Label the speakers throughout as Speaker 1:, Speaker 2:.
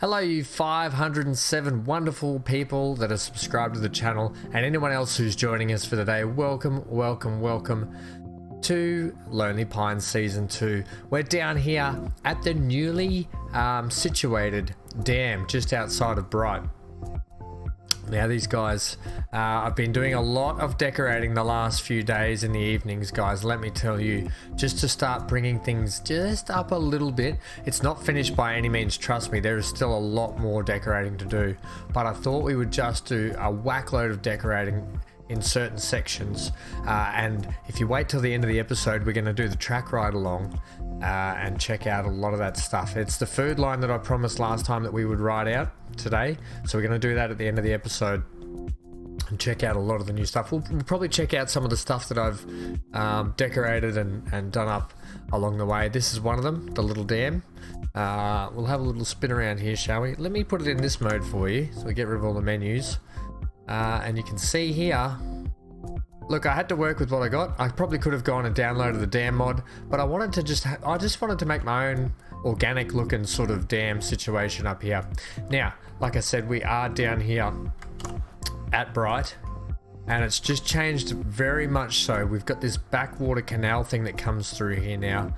Speaker 1: Hello you 507 wonderful people that are subscribed to the channel, and anyone else who's joining us for the day, welcome to Lonely Pines Season 2. We're down here at the newly situated dam just outside of Bright. Now these guys, I've been doing a lot of decorating the last few days in the evenings, guys, let me tell you, just to start bringing things just up a little bit. It's not finished by any means, trust me, there is still a lot more decorating to do, but I thought we would just do a whack load of decorating in certain sections, and if you wait till the end of the episode, we're going to do the track ride along and check out a lot of that stuff. It's the food line that I promised last time that we would ride out today, so we're going to do that at the end of the episode and check out a lot of the new stuff. We'll probably check out some of the stuff that I've decorated and done up along the way. This is one of them, the little dam. We'll have a little spin around here, shall we? Let me put it in this mode for you so we get rid of all the menus. And you can see here, look, I had to work with what I got. I probably could have gone and downloaded the dam mod, but I wanted to I just wanted to make my own organic looking sort of dam situation up here. Now, like I said, we are down here at Bright, and it's just changed very much so. We've got this backwater canal thing that comes through here now,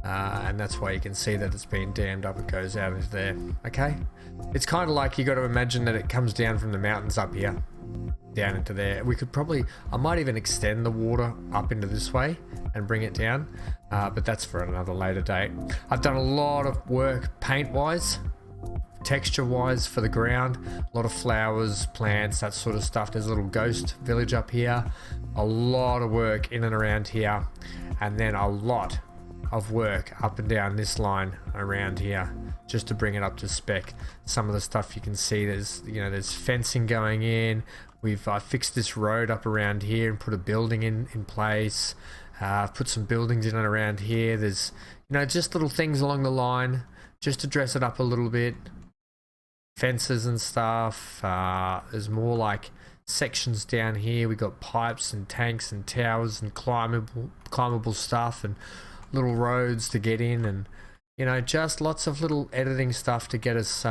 Speaker 1: and that's why you can see that it's been dammed up. It goes out into there. Okay, it's kind of like you got to imagine that it comes down from the mountains up here down into there. We could probably, I might even extend the water up into this way and bring it down, but that's for another later date. I've done a lot of work paint wise, texture wise for the ground, a lot of flowers, plants, that sort of stuff. There's a little ghost village up here, a lot of work in and around here, and then a lot of work up and down this line around here just to bring it up to spec. Some of the stuff you can see, there's fencing going in. We've fixed this road up around here and put a building in place. Put some buildings in and around here. There's just little things along the line just to dress it up a little bit. Fences and stuff. There's more like sections down here. We got pipes and tanks and towers and climbable stuff and little roads to get in, and just lots of little editing stuff to get us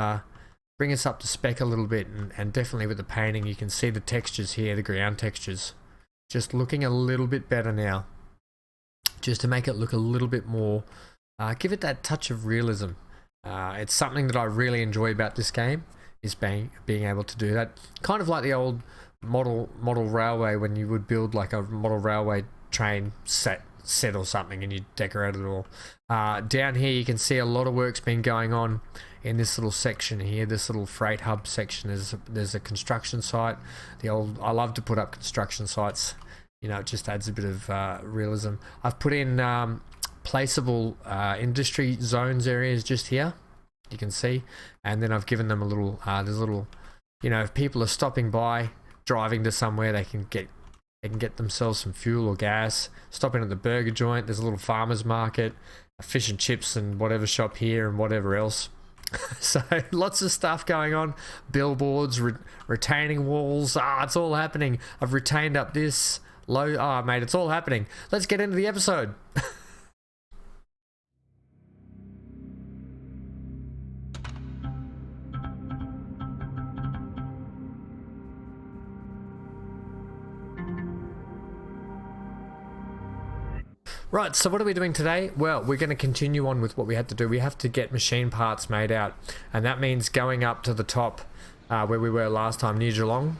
Speaker 1: bring us up to spec a little bit, and definitely with the painting you can see the textures here, the ground textures just looking a little bit better now, just to make it look a little bit more, give it that touch of realism. It's something that I really enjoy about this game, is being able to do that, kind of like the old model railway, when you would build like a model railway train set or something and you decorate it all. Down here you can see a lot of work's been going on in this little section here, this little freight hub section. There's a construction site. I love to put up construction sites, it just adds a bit of realism. I've put in placeable industry zones areas just here, you can see, and then I've given them a little there's a little, if people are stopping by, driving to somewhere, they can get themselves some fuel or gas, stop in at the burger joint. There's a little farmer's market, a fish and chips and whatever shop here and whatever else. So lots of stuff going on. Billboards, retaining walls, it's all happening. I've retained up this mate, it's all happening. Let's get into the episode. Right, so what are we doing today? Well, we're going to continue on with what we had to do. We have to get machine parts made out, and that means going up to the top where we were last time, near Geelong,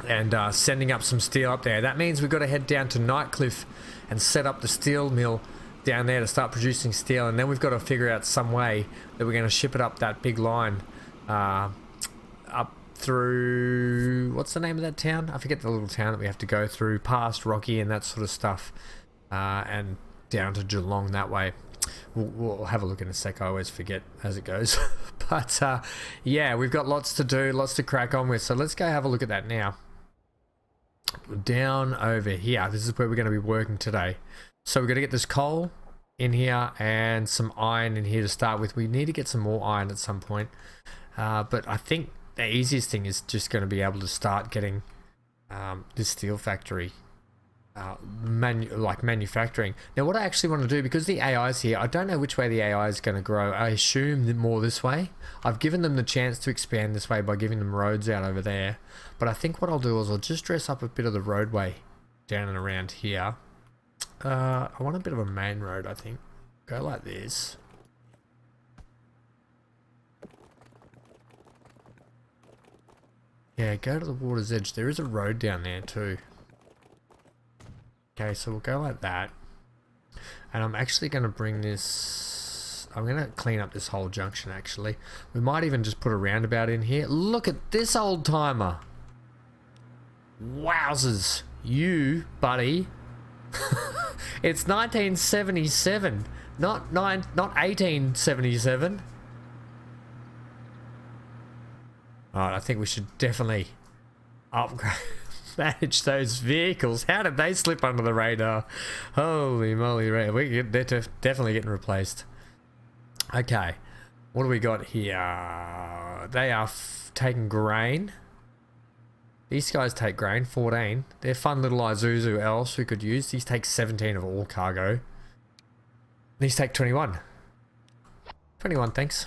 Speaker 1: and sending up some steel up there. That means we've got to head down to Nightcliff and set up the steel mill down there to start producing steel, and then we've got to figure out some way that we're going to ship it up that big line up through, what's the name of that town? I forget the little town that we have to go through, past Rocky and that sort of stuff. And down to Geelong that way. We'll have a look in a sec. I always forget as it goes. But yeah, we've got lots to do, lots to crack on with. So let's go have a look at that now. Down over here, this is where we're going to be working today. So we're going to get this coal in here and some iron in here to start with. We need to get some more iron at some point. But I think the easiest thing is just going to be able to start getting this steel factory manufacturing. Now what I actually want to do, because the AI is here, I don't know which way the AI is going to grow. I assume more this way. I've given them the chance to expand this way by giving them roads out over there, but I think what I'll do is I'll just dress up a bit of the roadway down and around here. I want a bit of a main road, I think. Go like this. Yeah, go to the water's edge. There is a road down there too. Okay, so we'll go like that. And I'm actually going to bring this... I'm going to clean up this whole junction, actually. We might even just put a roundabout in here. Look at this old timer. Wowzers. You, buddy. It's 1977. Not 1877. Alright, I think we should definitely upgrade... manage those vehicles. How did they slip under the radar? Holy moly, they're definitely getting replaced. Okay, what do we got here? They are taking grain. These guys take grain, 14. They're fun little Isuzu else we could use. These take 17 of all cargo. These take 21. 21, thanks.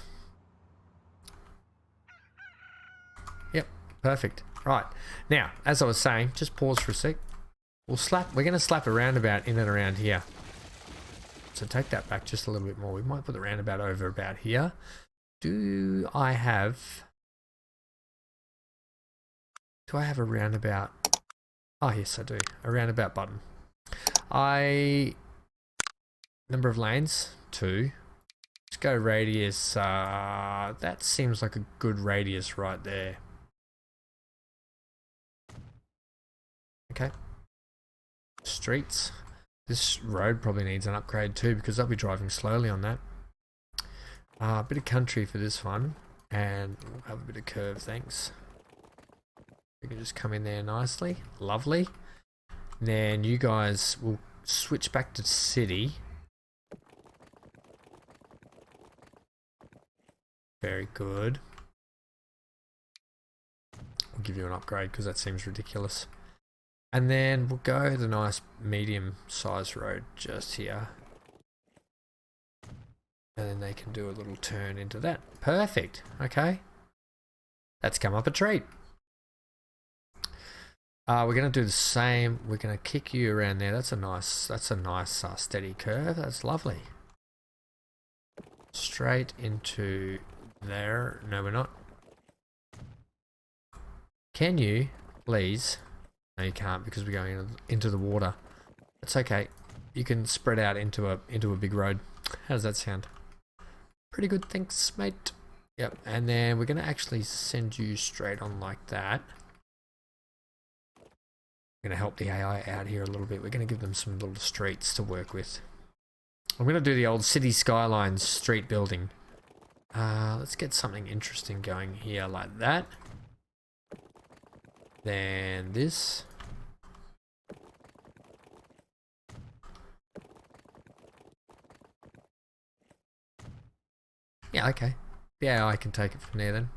Speaker 1: Yep, perfect. Right, now, as I was saying, just pause for a sec. We're going to slap a roundabout in and around here. So take that back just a little bit more. We might put the roundabout over about here. Do I have a roundabout? Oh, yes, I do. A roundabout button. Number of lanes, 2. Let's go radius. That seems like a good radius right there. Okay. Streets. This road probably needs an upgrade too, because I'll be driving slowly on that. A bit of country for this one, and we'll have a bit of curve, thanks. We can just come in there nicely. Lovely. Then you guys will switch back to city. Very good. We'll give you an upgrade because that seems ridiculous. And then we'll go the nice medium sized road just here. And then they can do a little turn into that. Perfect. Okay. That's come up a treat. We're going to do the same. We're going to kick you around there. That's a nice steady curve. That's lovely. Straight into there. No, we're not. Can you, please... No, you can't because we're going into the water. That's okay. You can spread out into a big road. How does that sound? Pretty good, thanks, mate. Yep, and then we're going to actually send you straight on like that. We're going to help the AI out here a little bit. We're going to give them some little streets to work with. I'm going to do the old city skylines street building. Let's get something interesting going here like that. Then this. Yeah, okay. Yeah, I can take it from there then.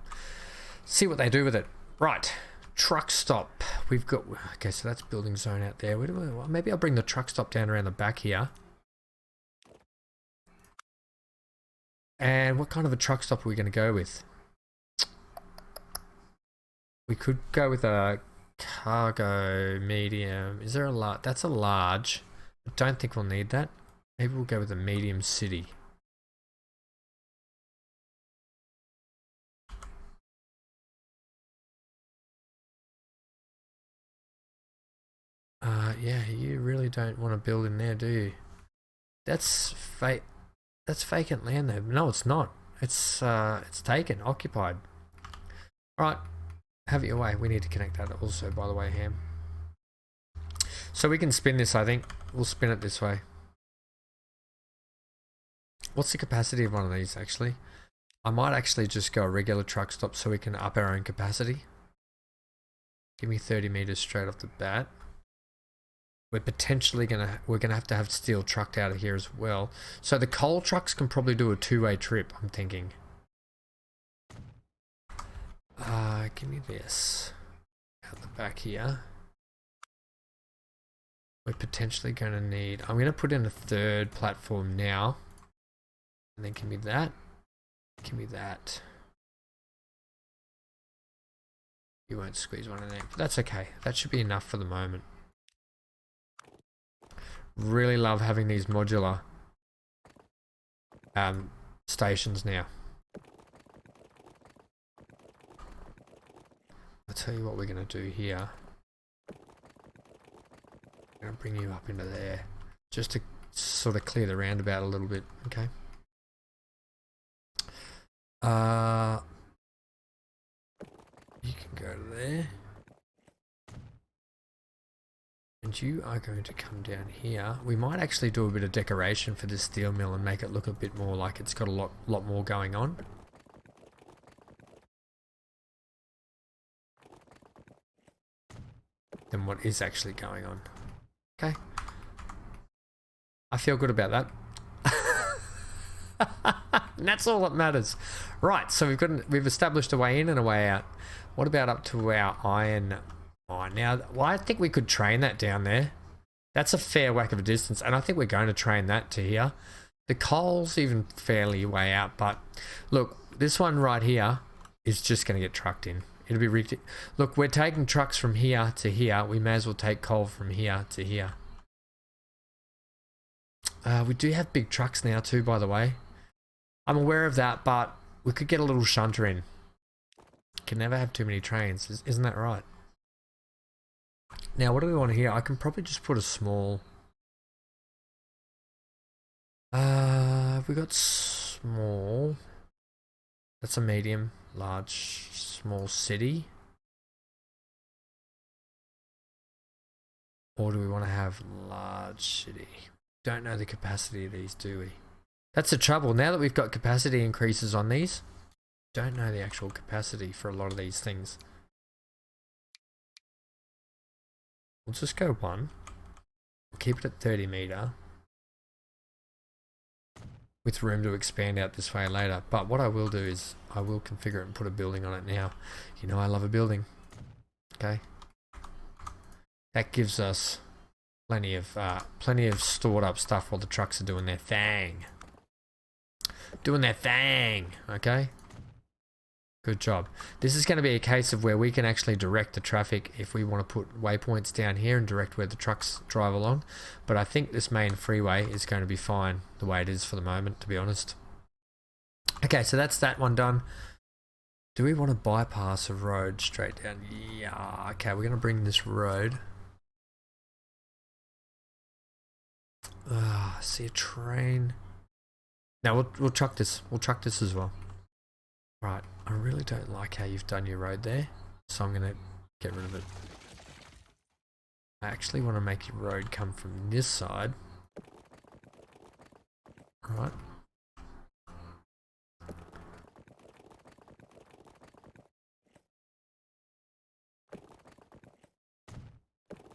Speaker 1: See what they do with it. Right. Truck stop. We've got... Okay, so that's building zone out there. Maybe I'll bring the truck stop down around the back here. And what kind of a truck stop are we going to go with? We could go with a cargo medium. Is there a large? That's a large. I don't think we'll need that. Maybe we'll go with a medium city. Yeah, you really don't want to build in there, do you? That's fake. That's vacant land there. No, it's not. It's taken, occupied. All right. Have it your way. We need to connect that also, by the way, Ham. So we can spin this, I think. We'll spin it this way. What's the capacity of one of these, actually? I might actually just go a regular truck stop so we can up our own capacity. Give me 30 meters straight off the bat. We're potentially we're gonna have to have steel trucked out of here as well. So the coal trucks can probably do a two-way trip, I'm thinking. Give me this out the back here. we're potentially going to need, I'm going to put in a third platform now, and then give me that, give me that. You won't squeeze one in there, but that's okay. That should be enough for the moment. Really love having these modular stations now. I'll tell you what we're going to do here. I'm going to bring you up into there just to sort of clear the roundabout a little bit, okay? You can go to there. And you are going to come down here. We might actually do a bit of decoration for this steel mill and make it look a bit more like it's got a lot more going on. Than what is actually going on. Okay. I feel good about that. And that's all that matters. Right, so we've established a way in and a way out. What about up to our iron mine? Now, well, I think we could train that down there. That's a fair whack of a distance, and I think we're going to train that to here. The coal's even fairly way out, but look, this one right here is just going to get trucked in. It'll be ridiculous. Look, we're taking trucks from here to here. We may as well take coal from here to here. We do have big trucks now too, by the way. I'm aware of that, but we could get a little shunter in. Can never have too many trains, isn't that right? Now, what do we want here? I can probably just put a small... we got small... That's a medium, large, small city. Or do we want to have large city? Don't know the capacity of these, do we? That's the trouble. Now that we've got capacity increases on these, don't know the actual capacity for a lot of these things. We'll just go one. We'll keep it at 30 meter. With room to expand out this way later. But what I will do is I will configure it and put a building on it now. You know I love a building. Okay. That gives us plenty of stored up stuff while the trucks are doing their thing. Doing their thing. Okay. Good job. This is going to be a case of where we can actually direct the traffic if we want to put waypoints down here and direct where the trucks drive along. But I think this main freeway is going to be fine the way it is for the moment, to be honest. Okay, so that's that one done. Do we want to bypass a road straight down? Yeah, okay, we're going to bring this road. See a train. No, we'll truck this. We'll truck this as well. Right, I really don't like how you've done your road there, so I'm going to get rid of it. I actually want to make your road come from this side. Right.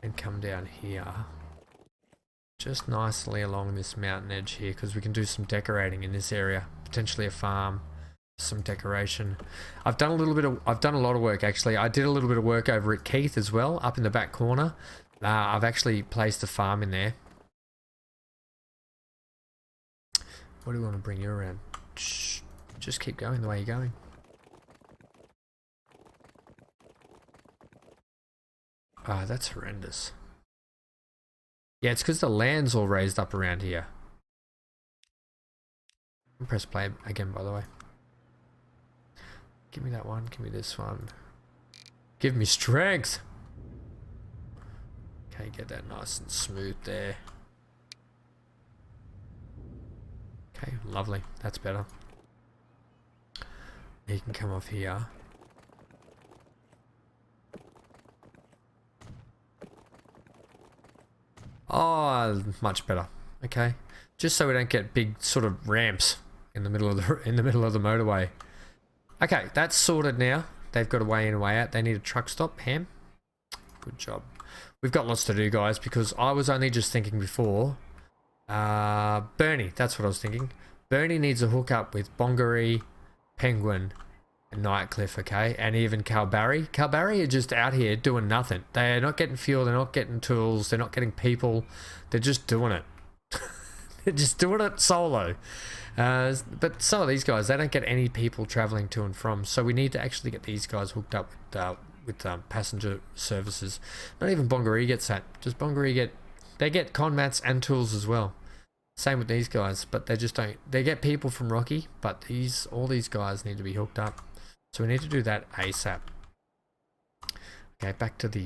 Speaker 1: And come down here. Just nicely along this mountain edge here, because we can do some decorating in this area. Potentially a farm. Some decoration. I've done a lot of work actually. I did a little bit of work over at Keith as well, up in the back corner. I've actually placed a farm in there. What do we want to bring you around? Shh. Just keep going the way you're going. Ah, that's horrendous. Yeah, it's because the land's all raised up around here. I'll press play again, by the way. Give me that one, give me this one. Give me strength! Okay, get that nice and smooth there. Okay, lovely. That's better. You can come off here. Oh, much better. Okay, just so we don't get big sort of ramps in the middle of the motorway. Okay, that's sorted now. They've got a way in and way out. They need a truck stop. Ham. Good job. We've got lots to do, guys, because I was only just thinking before. Bernie, that's what I was thinking. Bernie needs a hookup with Bongaree, Penguin, Nightcliff, okay, and even Calbarry. Calbarry are just out here doing nothing. They're not getting fuel, they're not getting tools, they're not getting people. They're just doing it. They're just doing it solo. But some of these guys, they don't get any people traveling to and from. So we need to actually get these guys hooked up with passenger services. Not even Bongaree gets that. Just Bongaree they get con mats and tools as well. Same with these guys, but they just don't. They get people from Rocky, but all these guys need to be hooked up. So we need to do that ASAP. Okay, back to the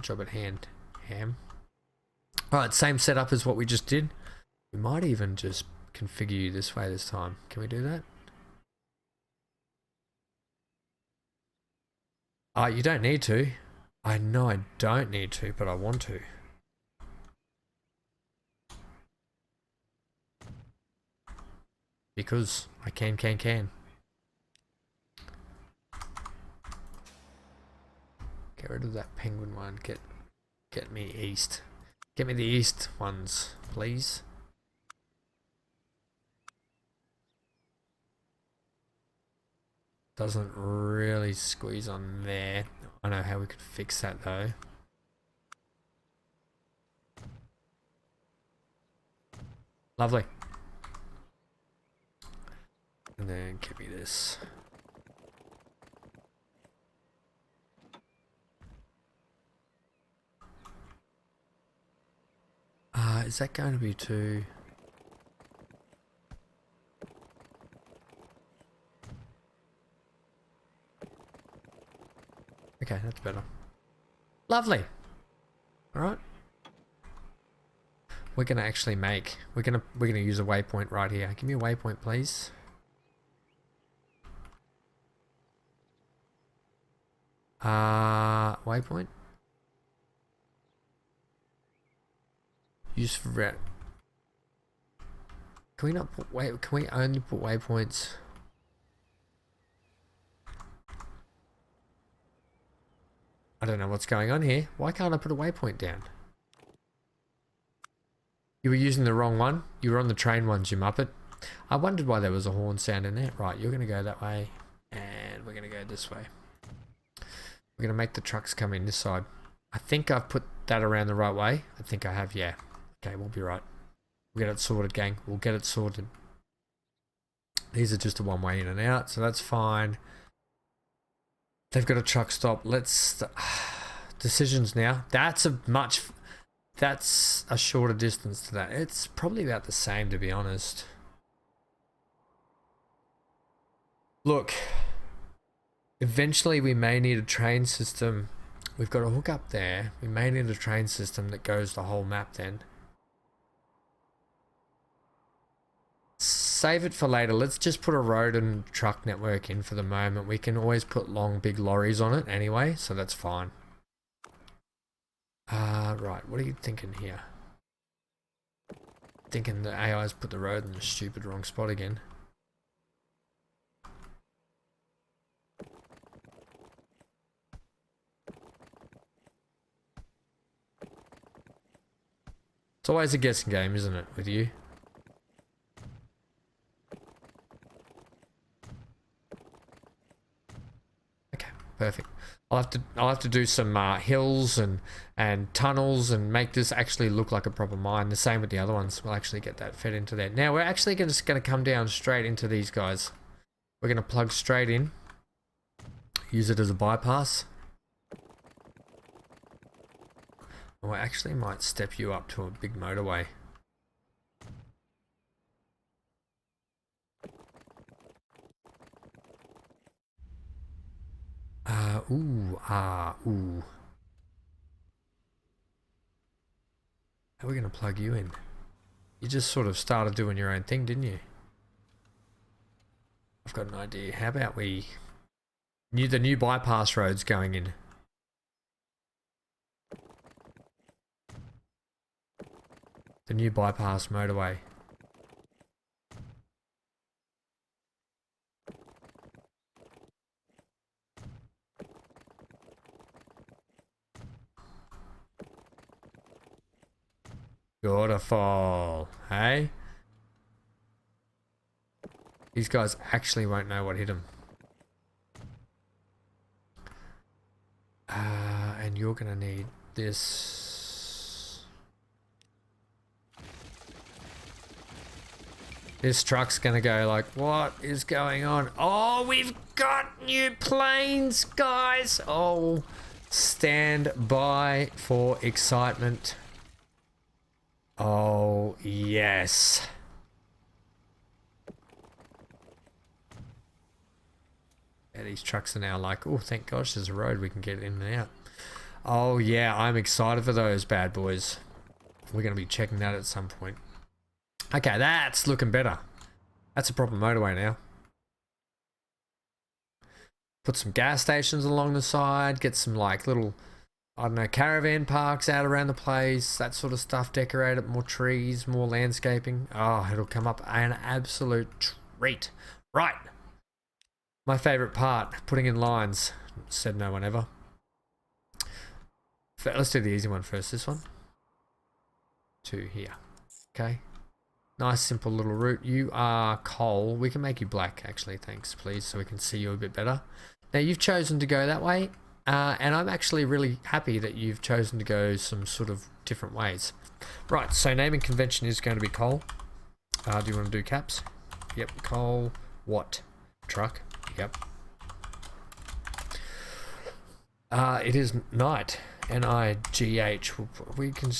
Speaker 1: job at hand. Ham. All right, same setup as what we just did. We might even just configure you this way this time. Can we do that? You don't need to. I know I don't need to, but I want to. Because I can. Get rid of that penguin one. Get me east. Get me the east ones, please. Doesn't really squeeze on there. I know how we could fix that though. Lovely. And then give me this. Is that going to be too... Okay, that's better. Lovely. All right. We're gonna actually we're gonna use a waypoint right here. Give me a waypoint, please. Waypoint. Use for route. Can we not put Can we only put waypoints? I don't know what's going on here. Why can't I put a waypoint down? You were using the wrong one. You were on the train ones, you muppet. I wondered why there was a horn sound in there. Right, you're going to go that way. And we're going to go this way. We're going to make the trucks come in this side. I think I've put that around the right way. I think I have, yeah. Okay, we'll be right. We'll get it sorted, gang. We'll get it sorted. These are just a one way in and out, so that's fine. They've got a truck stop. Let's... decisions now. That's a shorter distance to that. It's probably about the same, to be honest. Look, eventually we may need a train system. We've got a hook up there. We may need a train system that goes the whole map then. Save it for later. Let's just put a road and truck network in for the moment. We can always put long, big lorries on it anyway, so that's fine. Right, what are you thinking here? Thinking the AI's put the road in the stupid wrong spot again. It's always a guessing game, isn't it, with you? Okay, perfect. I'll have to do some hills and tunnels and make this actually look like a proper mine. The same with the other ones. We'll actually get that fed into there. Now we're actually just going to come down straight into these guys. We're going to plug straight in. Use it as a bypass. Oh, I actually might step you up to a big motorway. Ooh. How are we going to plug you in? You just sort of started doing your own thing, didn't you? I've got an idea. How about the new bypass roads going in? The new bypass motorway. Beautiful, hey? These guys actually won't know what hit them. And you're gonna need this. This truck's gonna go like, what is going on? Oh, we've got new planes, guys. Oh, stand by for excitement. Oh, yes. Yeah, these trucks are now like, oh, thank gosh, there's a road we can get in and out. Oh, yeah, I'm excited for those bad boys. We're going to be checking that at some point. Okay, that's looking better. That's a proper motorway now. Put some gas stations along the side, get some like little, I don't know, caravan parks out around the place, that sort of stuff, decorate it, more trees, more landscaping. Oh, it'll come up an absolute treat. Right. My favorite part, putting in lines. Said no one ever. Let's do the easy one first, this one. To here. Okay. Nice simple little route. You are coal. We can make you black actually, thanks please, so we can see you a bit better. Now you've chosen to go that way, and I'm actually really happy that you've chosen to go some sort of different ways. Right, so naming convention is going to be coal. Do you want to do caps? Yep, coal. What? Truck. Yep. It is night. N-I-G-H. We can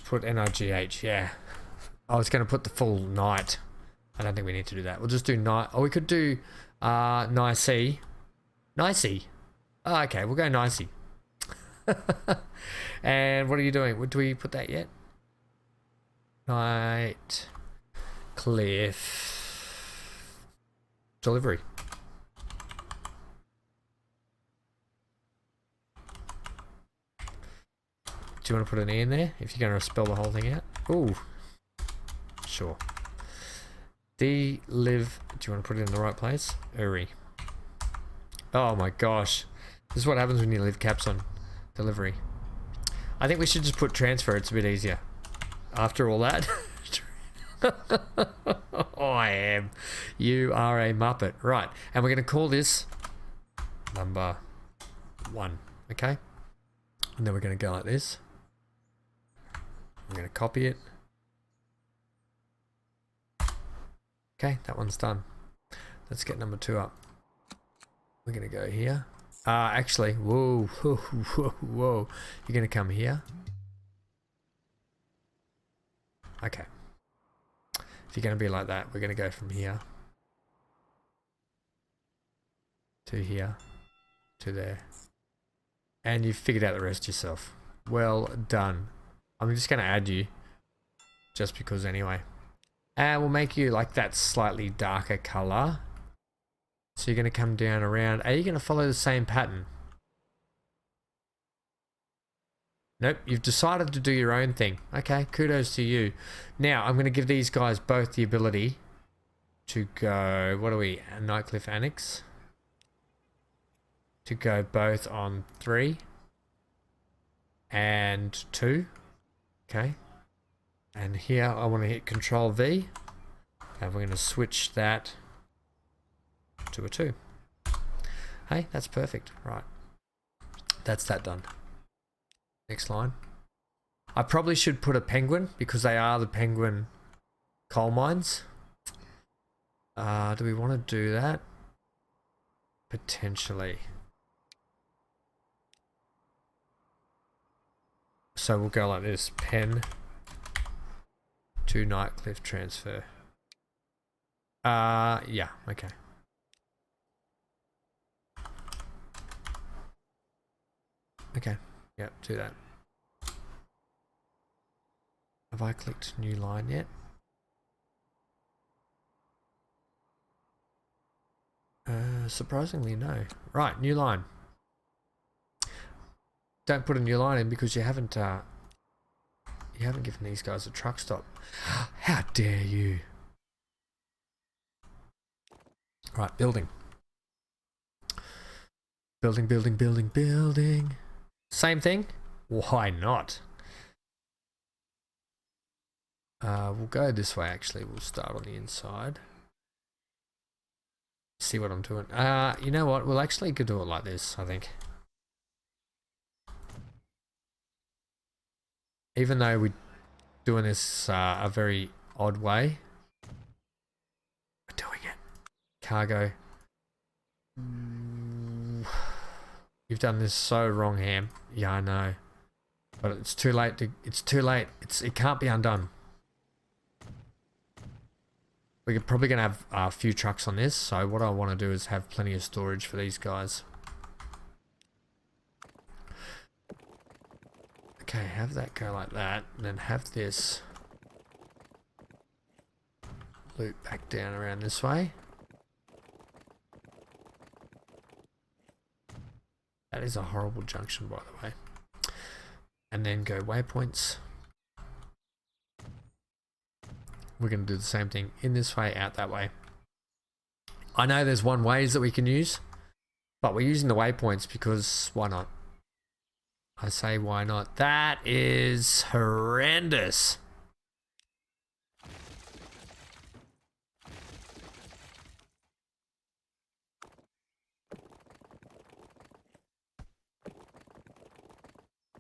Speaker 1: put N-I-G-H, yeah. I was going to put the full night. I don't think we need to do that. We'll just do night. Oh, we could do nicey. Nicey. Oh, okay, we'll go nicey. And what are you doing? Do we put that yet? Nightcliff. Delivery. Do you want to put an E in there if you're going to spell the whole thing out? Ooh. Sure. D-live. Do you want to put it in the right place? Uri. Oh my gosh. This is what happens when you leave caps on. Delivery. I think we should just put transfer. It's a bit easier. After all that. Oh, I am. You are a muppet. Right. And we're going to call this number 1. Okay? And then we're going to go like this. I'm going to copy it. Okay, that one's done. Let's get number 2 up. We're going to go here. Actually, whoa, whoa, whoa, whoa. You're going to come here. Okay. If you're going to be like that, we're going to go from here to here to there. And you've figured out the rest yourself. Well done. I'm just going to add you just because anyway. And we'll make you like that slightly darker color. So you're going to come down around. Are you going to follow the same pattern? Nope, you've decided to do your own thing. Okay, kudos to you. Now, I'm going to give these guys both the ability to go, what are we, a Nightcliff Annex? To go both on 3 and 2. Okay. And here I want to hit Control V. And we're going to switch that to a 2. Hey, that's perfect. Right. That's that done. Next line. I probably should put a penguin because they are the penguin coal mines. Do we want to do that? Potentially. So we'll go like this. Pen to Nightcliff transfer. Yeah, okay. Okay, yep, do that. Have I clicked new line yet? Surprisingly, no. Right, new line. Don't put a new line in because you haven't given these guys a truck stop. How dare you? Right, building. Building, building, building, building. Same thing? Why not? We'll go this way actually. We'll start on the inside. See what I'm doing. You know what? We'll actually do it like this, I think. even though we're doing this a very odd way, we're doing it. Cargo. You've done this so wrong, Ham. Yeah, I know. But it's too late to, it's too late. It can't be undone. We're probably going to have a few trucks on this, so what I want to do is have plenty of storage for these guys. Okay, have that go like that, and then have this loop back down around this way. That is a horrible junction, by the way. And then go waypoints. We're going to do the same thing in this way, out that way. I know there's one ways that we can use, but we're using the waypoints because why not? I say why not? That is horrendous.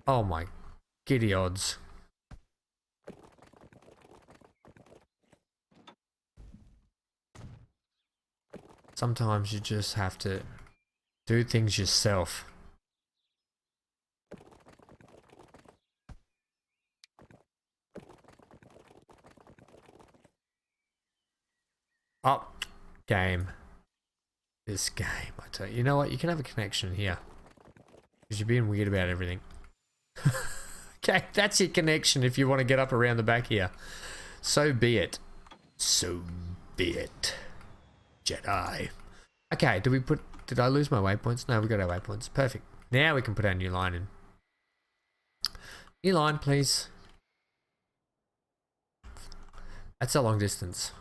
Speaker 1: Oh my giddy odds. Sometimes you just have to do things yourself. Oh, game. This game, I tell you. You know what? You can have a connection here. Because you're being weird about everything. Okay, that's your connection if you want to get up around the back here. So be it. So be it. Jedi. Okay, did I lose my waypoints? No, we got our waypoints. Perfect. Now we can put our new line in. New line, please. That's a long distance.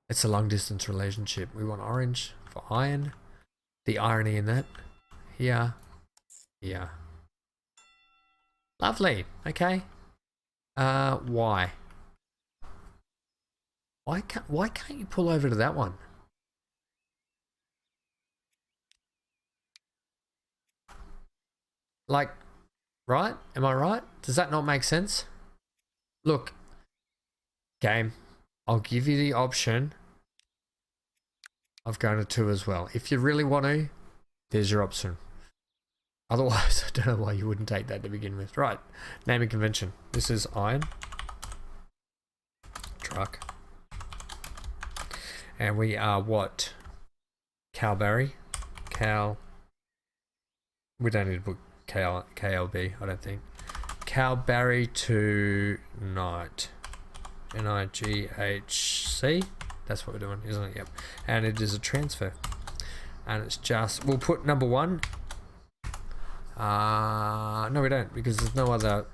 Speaker 1: It's a long distance relationship. We want orange for iron. The irony in that. Here. Here. Lovely. Okay. Why? Why can't you pull over to that one? Like, right? Am I right? Does that not make sense? Look, game, I'll give you the option of going to 2 as well. If you really want to, there's your option. Otherwise, I don't know why you wouldn't take that to begin with. Right, naming convention. This is iron. Truck. And we are what? Calbarry. We don't need to put KLB, I don't think. Calbarry to Night. NIGHC. That's what we're doing, isn't it? Yep. And it is a transfer. And it's just, we'll put number 1. No, we don't, because there's no other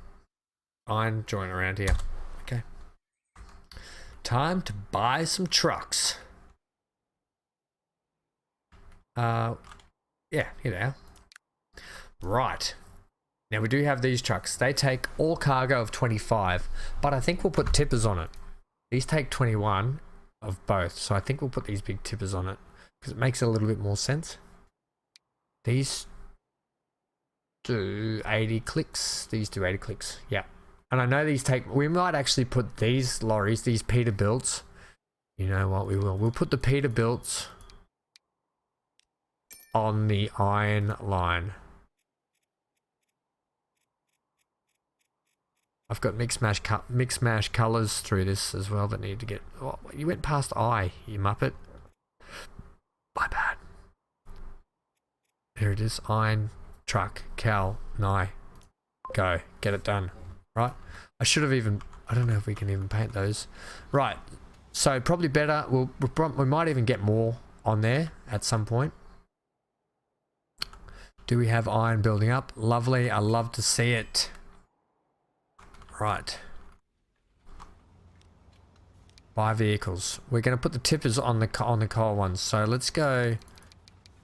Speaker 1: iron joint around here. Okay. Time to buy some trucks. Yeah, here they are. Right. Now we do have these trucks. They take all cargo of 25, but I think we'll put tippers on it. These take 21 of both, so I think we'll put these big tippers on it because it makes a little bit more sense. These do 80 clicks. These do 80 clicks. Yeah. And I know these take, we might actually put these lorries, these Peterbilts. You know what, we will. We'll put the Peterbilts on the iron line. I've got mix mash colors through this as well that need to get. Oh, you went past I, you muppet. My bad. There it is. Iron, truck, cal, nye. Go. Get it done. Right? I should have even. I don't know if we can even paint those. Right. So probably better. We might even get more on there at some point. Do we have iron building up? Lovely. I love to see it. Right. Buy vehicles. We're going to put the tippers on the coal ones. So let's go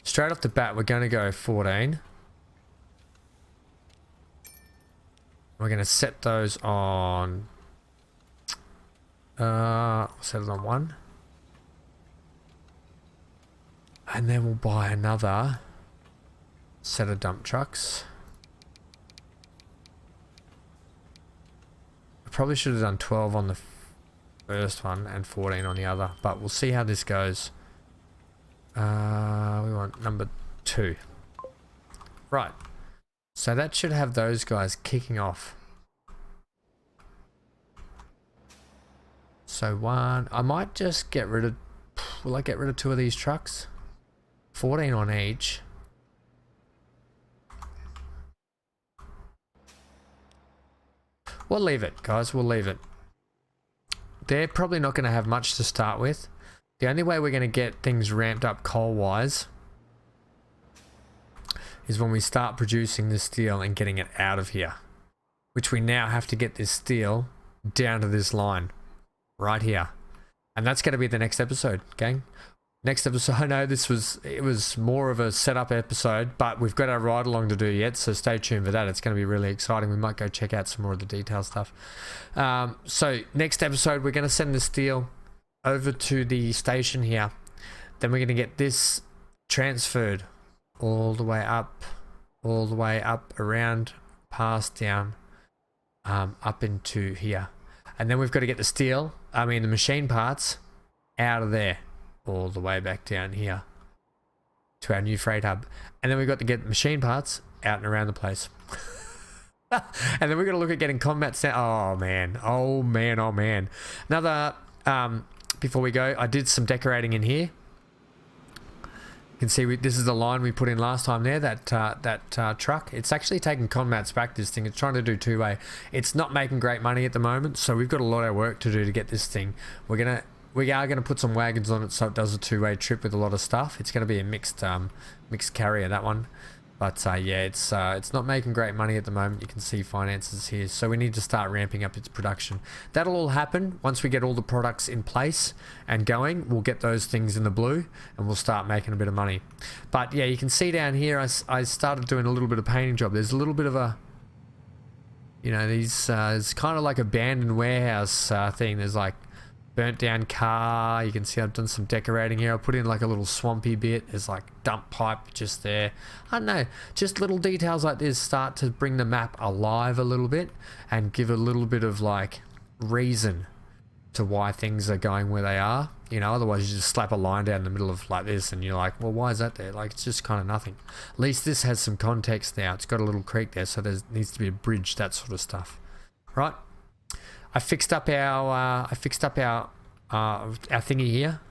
Speaker 1: straight off the bat. We're going to go 14. We're going to set those on. Set it on 1. And then we'll buy another set of dump trucks. Probably should have done 12 on the first one and 14 on the other, but we'll see how this goes. We want number 2. Right. So that should have those guys kicking off. So 1, I might just get rid of, will I get rid of 2 of these trucks? 14 on each. We'll leave it, guys, we'll leave it. They're probably not going to have much to start with. The only way we're going to get things ramped up coal-wise is when we start producing this steel and getting it out of here. Which we now have to get this steel down to this line. Right here. And that's going to be the next episode, gang. Next episode, I know it was more of a setup episode, but we've got our ride along to do yet, so stay tuned for that. It's going to be really exciting. We might go check out some more of the detail stuff. So next episode, we're going to send the steel over to the station here. Then we're going to get this transferred all the way up, around, past, down, up into here. And then we've got to get the steel, the machine parts, out of there, all the way back down here to our new freight hub. And then we've got to get machine parts out and around the place. And then we're going to look at getting combat sound. Oh man. Another, before we go, I did some decorating in here. You can see this is the line we put in last time there, that truck. It's actually taking Conmats back, this thing. It's trying to do 2-way. It's not making great money at the moment, so we've got a lot of work to do to get this thing. We are gonna put some wagons on it so it does a 2-way trip with a lot of stuff. It's gonna be a mixed carrier, that one. But yeah, it's not making great money at the moment. You can see finances here, so we need to start ramping up its production. That'll all happen once we get all the products in place and going. We'll get those things in the blue and we'll start making a bit of money. But yeah, you can see down here I started doing a little bit of painting job. There's a little bit of a, it's kind of like abandoned warehouse thing. There's like burnt down car. You can see I've done some decorating here. I put in like a little swampy bit. There's like dump pipe just there. I don't know, just little details like this start to bring the map alive a little bit and give a little bit of like reason to why things are going where they are. Otherwise you just slap a line down the middle of like this and you're like, well, why is that there? Like, it's just kind of nothing. At least this has some context now. It's got a little creek there, so there needs to be a bridge, that sort of stuff. Right? I fixed up our thingy here.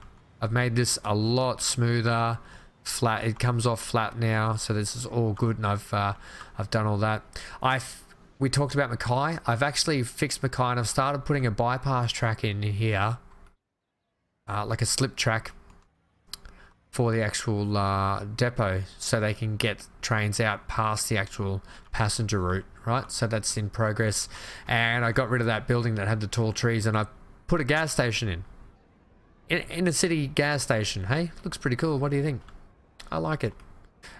Speaker 1: I've made this a lot smoother, flat. It comes off flat now, so this is all good, and I've done all that. We talked about Mackay. I've actually fixed Mackay, and I've started putting a bypass track in here, like a slip track for the actual depot, so they can get trains out past the actual passenger route, right? So that's in progress. And I got rid of that building that had the tall trees, and I put a gas station in a city gas station. Hey, looks pretty cool. What do you think? I like it.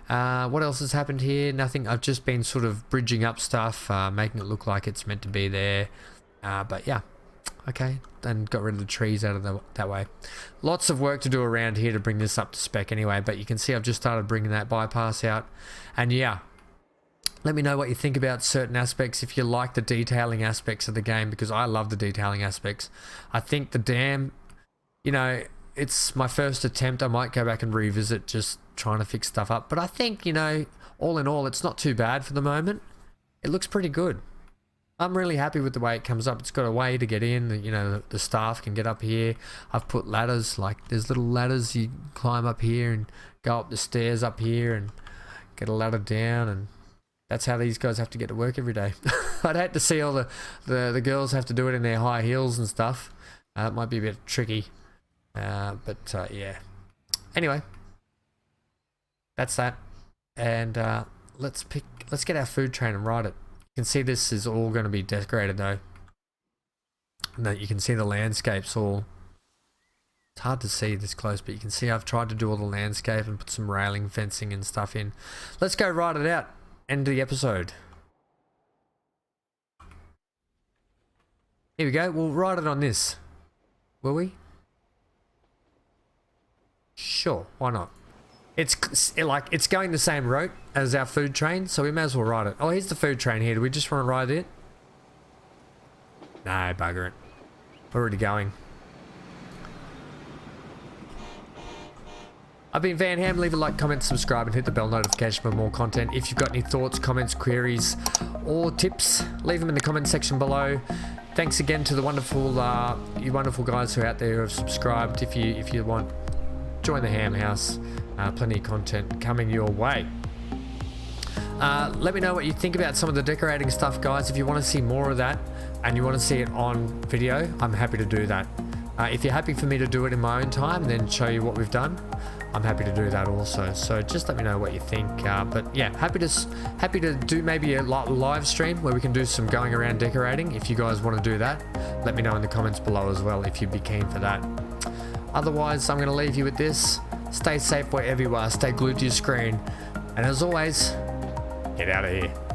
Speaker 1: What else has happened here? Nothing. I've just been sort of bridging up stuff, making it look like it's meant to be there. But yeah, okay. And got rid of the trees out of that way. Lots of work to do around here to bring this up to spec anyway, but you can see I've just started bringing that bypass out. And yeah, let me know what you think about certain aspects, if you like the detailing aspects of the game, because I love the detailing aspects. I think the dam, it's my first attempt. I might go back and revisit just trying to fix stuff up, but I think, all in all, it's not too bad for the moment. It looks pretty good. I'm really happy with the way it comes up. It's got a way to get in, the staff can get up here. I've put ladders, like there's little ladders you climb up here and go up the stairs up here and get a ladder down, and that's how these guys have to get to work every day. I'd hate to see all the girls have to do it in their high heels and stuff. It might be a bit tricky, but yeah. Anyway, that's that, and let's get our food train and ride it. You can see this is all going to be decorated though. And you can see the landscapes all. It's hard to see this close, but you can see I've tried to do all the landscape and put some railing fencing and stuff in. Let's go ride it out. End of the episode. Here we go. We'll ride it on this. Will we? Sure, why not? It's going the same route as our food train, so we may as well ride it. Oh, here's the food train here. Do we just want to ride it? No, bugger it. We're already going. I've been Van Ham. Leave a like, comment, subscribe, and hit the bell notification for more content. If you've got any thoughts, comments, queries, or tips, leave them in the comment section below. Thanks again to the wonderful, you wonderful guys who are out there who have subscribed. If you want, join the Ham House. Plenty of content coming your way. Let me know what you think about some of the decorating stuff, guys. If you want to see more of that and you want to see it on video, I'm happy to do that. If you're happy for me to do it in my own time, then show you what we've done, I'm happy to do that also. So just let me know what you think. But yeah, happy to do maybe a live stream where we can do some going around decorating. If you guys want to do that, let me know in the comments below as well if you'd be keen for that. Otherwise, I'm going to leave you with this. Stay safe wherever you are. Stay glued to your screen. And as always, get out of here.